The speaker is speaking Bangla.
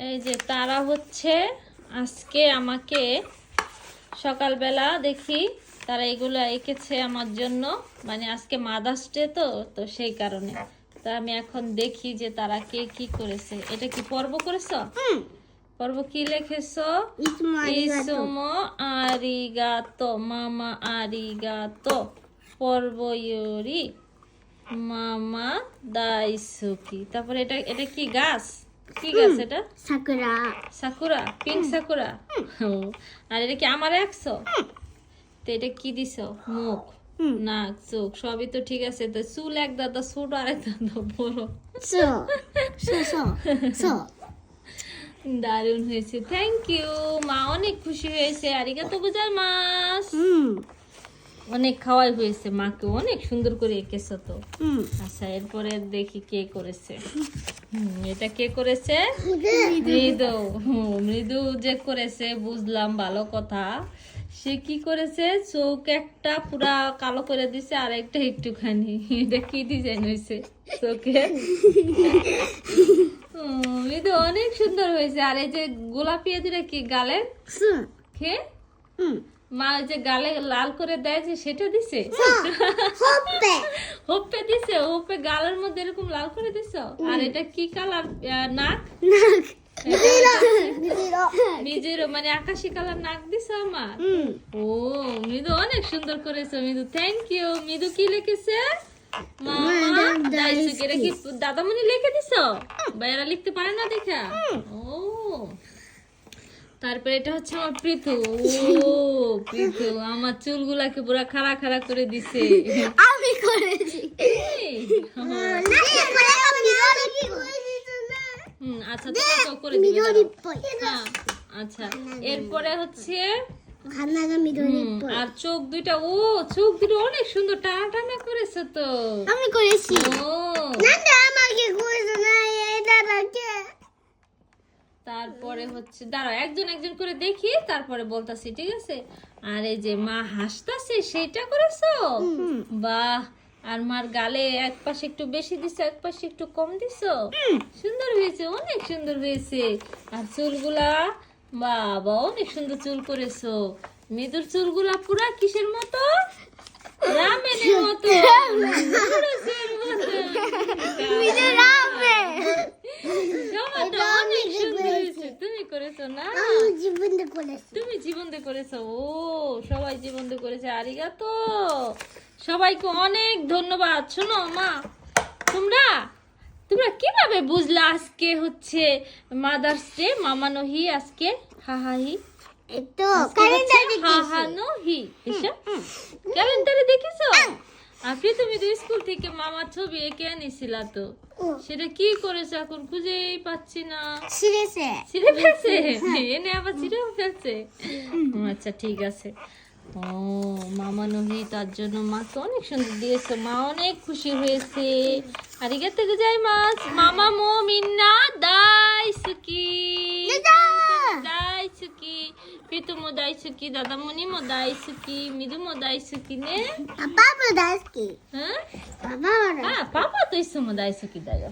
এই যে তারা হচ্ছে আজকে আমাকে সকালবেলা দেখি তারা এগুলো এঁকেছে আমার জন্য, মানে আজকে মাদার্স ডে তো তো সেই কারণে। তা আমি এখন দেখি যে তারা কে কি করেছে। এটা কি পর্ব করেছো? পর্ব কি লিখেছো? ইসুমো আরিগাতো মামা আরিগাতো পর্ব ইয়োরি মামা দাইসুকি। তারপরে এটা এটা কি গাছ? কি গাছ এটা? সাকুরা। Sakura, pink sakura. ও, আর এটা কি আমার একশো? তো এটা কি দিছো? মুখ, নাক, চোখ সবই তো ঠিক আছে। তো চুল এক দাদা ছোট আর এক দাদা বড়। সো সো সো সো দারুণ হয়েছে, থ্যাংক ইউ। মা অনেক খুশি হয়েছে, আরিগাতো গোজাইমাসু। অনেক খাওয়াই হয়েছে, মাকে অনেক সুন্দর করে এঁকেছো তো। আচ্ছা, এরপরে দেখি কে করেছে। এটা কে করেছে? মৃদু। মৃদু যে করেছে বুঝলাম, ভালো কথা। সে কি করেছে? চোখ একটা পুরা কালো করে দিছে আর একটা একটুখানি। এটা কি ডিজাইন হয়েছে চোখে? মৃদু অনেক সুন্দর হয়েছে। আর এই যে গোলাপি দুটা কি গালের খে? মা ওই যে গালে লাল করে দেয় যে সেটা দিছে? হোপে দিছে, হোপে গালের মধ্যে এরকম লাল করে দিছো। আর এটা কি কালার? নাক? নিজের মানে আকাশি কালার নাক দিছো আমার। ও মৃদু অনেক সুন্দর করেছো মৃদু, থ্যাংক ইউ। মৃদু কি লিখেছে? মামা দাইসুকি। এটা কি দাদামণি লিখে দিছো? বাইরা লিখতে পারে না দেখা? ও, তারপরে এটা হচ্ছে আমার পৃথু। ও পৃথু আমার চুলগুলাকে পুরো খাড়া খাড়া করে দিছে। আমি করেছি। আচ্ছা তোমাকেও করে দিবে। হ্যাঁ, আচ্ছা এরপরে হচ্ছে আর চোখ দুইটা। ও চোখ দুটো অনেক সুন্দর টানা টানা করেছে তো। আমি করেছি। ও আমাকে করেছে না এই দাদাকে। তারপরে হচ্ছে দাঁড়াও, একজন একজন করে দেখি তারপরে বলতাছি, ঠিক আছে? আর এই যে মা হাসতাছে সেটা করেছো? বাহ। আর মার গালে এক পাশে একটু বেশি দিছো, এক পাশে একটু কম দিছো। সুন্দর হয়েছে, অনেক সুন্দর হয়েছে। আর চুলগুলা বাবা অনেক সুন্দর চুল করেছো। মৃদুর চুলগুলা পুরা কিসের মতো? রামেনের মতো। নুডলসের মতো। সবাইটা অনেক সুন্দর হয়েছে। তুমি করেছো না? তুমি জীবন্দে করেছো। ও সবাই জীবন্দে করেছে, আরিগাতো। সবাইকে অনেক ধন্যবাদ। শোনো মা, তোমরা তোমরা কিভাবে বুঝলা আজকে হচ্ছে মাদার্স ডে? মামানোহি আজকে হাহাহি হাহানোহি এসব ক্যালেন্ডারে দেখেছো? আপনি তুমি তো স্কুল থেকে মামার ছবি এঁকে আনিছিলা তো, সেটা কি করেছে এখন খুঁজেই পাচ্ছি না। ছিঁড়ে ফেলছে? এনে আবার ছিঁড়েও ফেলছে? আচ্ছা ঠিক আছে। ও মামা নহি, তার জন্য মাকে অনেক সুন্দর দিয়েছে, মা অনেক খুশি হয়েছে। আরিগাতো গোজাইমাসু। মামা মো মিন্না দাইসুকি। দাইসুকি পিতু মো দাইসুকি, দাদামণি মো দাইসুকি, মিদু মো দাইসুকি নে। পাপা মো দাইসুকি। হ্যাঁ পাপা পাপা তো ইসু মো দাইসুকি দাよ。